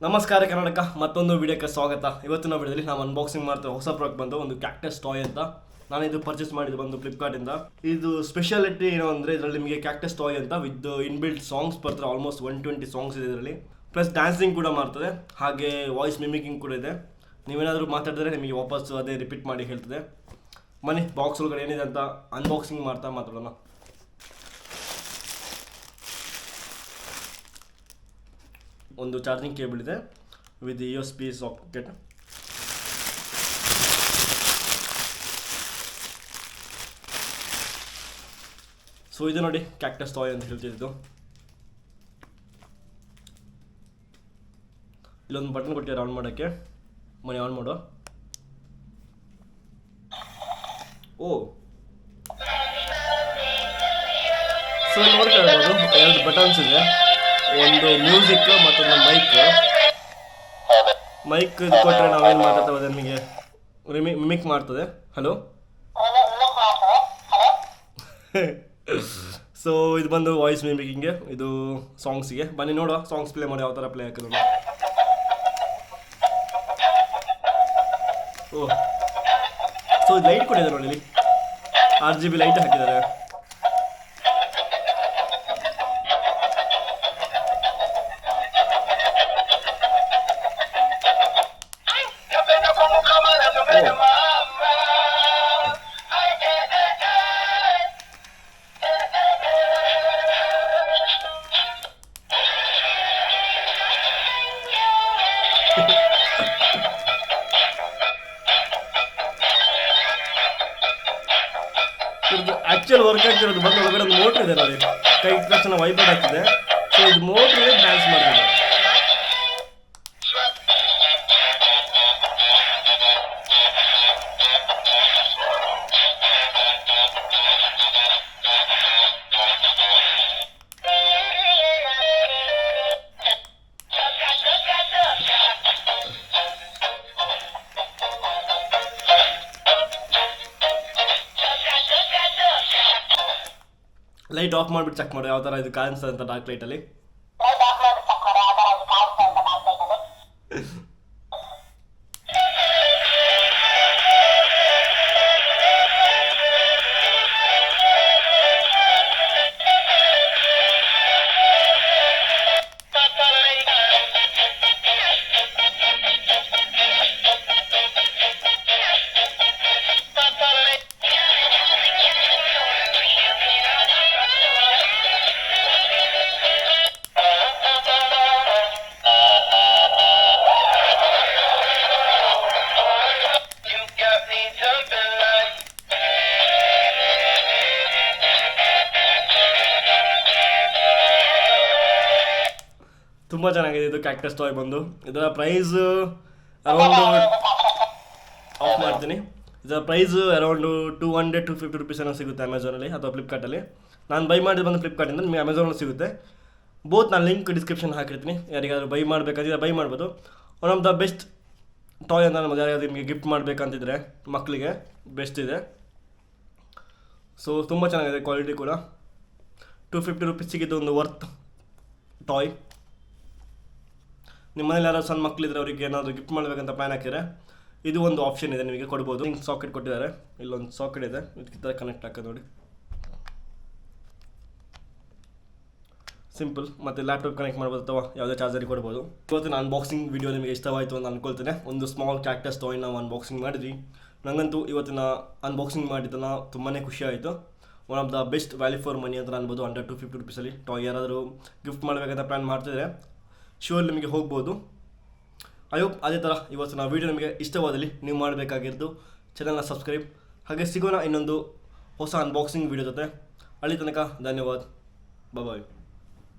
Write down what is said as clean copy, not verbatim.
ನಮಸ್ಕಾರ ಕರ್ನಾಟಕ, ಮತ್ತೊಂದು ವಿಡಿಯೋಕ್ಕೆ ಸ್ವಾಗತ. ಇವತ್ತಿನ ವಿಡಿಯೋದಲ್ಲಿ ನಾವು ಅನ್ಬಾಕ್ಸಿಂಗ್ ಮಾಡ್ತಾ ಹೊಸ ಪ್ರಾಡಕ್ಟ್ ಬಂದು ಒಂದು ಕ್ಯಾಕ್ಟಸ್ ಟಾಯ್ ಅಂತ. ನಾನು ಇದು ಪರ್ಚೇಸ್ ಮಾಡಿದ್ದು ಬಂದು ಫ್ಲಿಪ್ಕಾರ್ಟಿಂದ. ಇದು ಸ್ಪೆಷಾಲಿಟಿ ಏನು ಅಂದರೆ ಇದರಲ್ಲಿ ನಿಮಗೆ ಕ್ಯಾಕ್ಟಸ್ ಟಾಯ್ ಅಂತ ವಿತ್ ಇನ್ಬಿಲ್ಟ್ ಸಾಂಗ್ಸ್ ಬರ್ತಾರೆ. ಆಲ್ಮೋಸ್ಟ್ 120 ಸಾಂಗ್ಸ್ ಇದೆ ಇದರಲ್ಲಿ. ಪ್ಲಸ್ ಡ್ಯಾನ್ಸಿಂಗ್ ಕೂಡ ಮಾಡ್ತದೆ, ಹಾಗೆ ವಾಯ್ಸ್ ಮಿಮಿಕಿಂಗ್ ಕೂಡ ಇದೆ. ನೀವೇನಾದರೂ ಮಾತಾಡಿದ್ರೆ ನಿಮಗೆ ವಾಪಸ್ ಅದೇ ರಿಪೀಟ್ ಮಾಡಿ ಹೇಳ್ತದೆ. ಮನೆ ಬಾಕ್ಸ್ ಒಳಗಡೆ ಏನಿದೆ ಅಂತ ಅನ್ಬಾಕ್ಸಿಂಗ್ ಮಾಡ್ತಾ ಮಾತಾಡೋಣ. ಒಂದು ಚಾರ್ಜಿಂಗ್ ಕೇಬಲ್ ಇದೆ ವಿತ್ USB ಸಾಕೆಟ್. ಸೊ ಇದು ನೋಡಿ ಕ್ಯಾಕ್ಟಸ್ ಟಾಯ್ ಅಂತ ಹೇಳ್ತಿದ್ದು. ಇಲ್ಲೊಂದು ಬಟನ್ ಕೊಟ್ಟಿದ್ದಾರೆ ಆನ್ ಮಾಡೋಕ್ಕೆ. ಮನೆ ಆನ್ ಮಾಡೋ. ಸೊ ನೋಡ್ತಾ ಇರ್ಬೋದು, 2 ಬಟನ್ಸ್ ಇದೆ. ಒಂದು ಮ್ಯೂಸಿಕ್ ಮತ್ತೊಂದು ಮೈಕ್ ಇದು ಕೊಟ್ಟರೆ ನಾವೇನು ಮಾತಾಡ್ತೇವೆ ನಮಗೆ ಮಿಮಿಕ್ ಮಾಡ್ತದೆ. ಹಲೋ. ಸೊ ಇದು ಬಂದು ವಾಯ್ಸ್ ಮಿಮಿಕಿಂಗ್ಗೆ, ಇದು ಸಾಂಗ್ಸಿಗೆ. ಬನ್ನಿ ನೋಡುವ ಸಾಂಗ್ಸ್ ಪ್ಲೇ ಮಾಡಿ ಯಾವ ಥರ ಪ್ಲೇ ಆಗ್ತದೆ. ಸೊ ಇದು ಲೈಟ್ ಕೊಟ್ಟಿದ್ದಾರೆ ನೋಡಿ, ಇಲ್ಲಿ RGB ಲೈಟ್ ಹಾಕಿದ್ದಾರೆ. ಆಕ್ಚುಲ್ ವರ್ಕ್ ಆಗ್ತಿರೋದು ಬಂದು ಒಳಗಡೆ ಒಂದು ಮೋಟ್ರ್ ಇದೆ ನೋಡಿ, ಕೈ ತಕ್ಷಣ ವೈಬ್ರೇಟ್ ಆಗ್ತಿದೆ. ಸೊ ಇದು ಮೋಟ್ರ್ ಡ್ಯಾನ್ಸ್ ಮಾಡ್ತಿದೆ. ಲೈಟ್ ಆಫ್ ಮಾಡಿಬಿಟ್ಟು ಚೆಕ್ ಮಾಡಿ ಯಾವ ಥರ ಇದು ಕಾಣಿಸ್ತದೆ ಅಂತ ಡಾರ್ಕ್ ಲೈಟಲ್ಲಿ. ತುಂಬ ಚೆನ್ನಾಗಿದೆ ಇದು ಕ್ಯಾಕ್ಟಸ್ ಟಾಯ್ ಬಂದು. ಇದರ ಪ್ರೈಸ್ ಅರೌಂಡ್ ಆಫ್ ಮಾಡ್ತೀನಿ. ಇದರ ಪ್ರೈಸ್ ಅರೌಂಡು 200-250 ರುಪೀಸ್ ಏನೋ ಸಿಗುತ್ತೆ ಅಮೆಝಾನಲ್ಲಿ ಅಥವಾ ಫ್ಲಿಪ್ಕಾರ್ಟಲ್ಲಿ. ನಾನು ಬೈ ಮಾಡಿದ್ದು ಬಂದು ಫ್ಲಿಪ್ಕಾರ್ಟಿಂದ, ನಿಮಗೆ ಅಮೆಝಾನಲ್ಲಿ ಸಿಗುತ್ತೆ. ಬೋತ್ ನಾನು ಲಿಂಕ್ ಡಿಸ್ಕ್ರಿಪ್ಷನ್ ಹಾಕಿರ್ತೀನಿ. ಯಾರಿಗಾದ್ರೂ ಬೈ ಮಾಡಬೇಕಾದ್ರೆ ಬೈ ಮಾಡ್ಬೋದು. One of the best toy ಅಂತ ನಮಗೆ ಯಾರಿಗಾದ್ರೂ ನಿಮಗೆ ಗಿಫ್ಟ್ ಮಾಡಬೇಕಂತಿದ್ರೆ ಮಕ್ಕಳಿಗೆ ಬೆಸ್ಟ್ ಇದೆ. ಸೊ ತುಂಬ ಚೆನ್ನಾಗಿದೆ, ಕ್ವಾಲಿಟಿ ಕೂಡ. 250 ರುಪೀಸ್ ಸಿಗಿದ್ದು ಒಂದು ವರ್ತ್ ಟಾಯ್. ನಿಮ್ಮ ಮನೇಲಿ ಯಾರು ಸಣ್ಣ ಮಕ್ಕಳಿದ್ರೆ ಅವರಿಗೆ ಏನಾದರೂ ಗಿಫ್ಟ್ ಮಾಡಬೇಕಂತ ಪ್ಲಾನ್ ಹಾಕಿದರೆ ಇದು ಒಂದು ಆಪ್ಷನ್ ಇದೆ, ನಿಮಗೆ ಕೊಡ್ಬೋದು. ಹಿಂಗೆ ಸಾಕೆಟ್ ಕೊಟ್ಟಿದ್ದಾರೆ, ಇಲ್ಲೊಂದು ಸಾಕೆಟ್ ಇದೆ, ಇದಕ್ಕೆ ಥರ ಕನೆಕ್ಟ್ ಹಾಕೋದು ನೋಡಿ, ಸಿಂಪಲ್. ಮತ್ತು ಲ್ಯಾಪ್ಟಾಪ್ ಕನೆಕ್ಟ್ ಮಾಡ್ಬೋದು ಅಥವಾ ಯಾವುದೇ ಚಾರ್ಜರಿಗೆ ಕೊಡ್ಬೋದು. ಇವತ್ತಿನ ಅನ್ಬಾಕ್ಸಿಂಗ್ ವಿಡಿಯೋ ನಿಮಗೆ ಇಷ್ಟವಾಯಿತು ಅಂತ ಅಂದ್ಕೊಳ್ತೇನೆ. ಒಂದು ಸ್ಮಾಲ್ ಕ್ಯಾಕ್ಟಸ್ ಟಾಯ್ ನಾವು ಅನ್ಬಾಕ್ಸಿಂಗ್ ಮಾಡಿದ್ವಿ. ನನಗಂತೂ ಇವತ್ತಿನ ಅನ್ಬಾಕ್ಸಿಂಗ್ ಮಾಡಿದ್ದನ್ನು ತುಂಬಾ ಖುಷಿ ಆಯಿತು. One of the best value for money ಅಂತ ಅನ್ಬೋದು. ಅಂಡರ್ 250 ರುಪೀಸಲ್ಲಿ ಟಾಯ್ ಯಾರಾದರೂ ಗಿಫ್ಟ್ ಮಾಡಬೇಕಂತ ಪ್ಲ್ಯಾನ್ ಮಾಡ್ತಿದ್ರೆ ಶ್ಯೂರ್ ನಿಮಗೆ ಹೋಗ್ಬೋದು. ಐ ಹೋಪ್ ಅದೇ ಥರ ಇವತ್ತಿನ ವೀಡಿಯೋ ನಿಮಗೆ ಇಷ್ಟವಾದಲ್ಲಿ ನೀವು ಮಾಡಬೇಕಾಗಿರೋದು ಚಾನಲ್ನ ಸಬ್ಸ್ಕ್ರೈಬ್. ಹಾಗೆ ಸಿಗೋಣ ಇನ್ನೊಂದು ಹೊಸ ಅನ್ಬಾಕ್ಸಿಂಗ್ ವೀಡಿಯೋ ಜೊತೆ. ಅಲ್ಲಿ ತನಕ ಧನ್ಯವಾದ. ಬಾಯ್.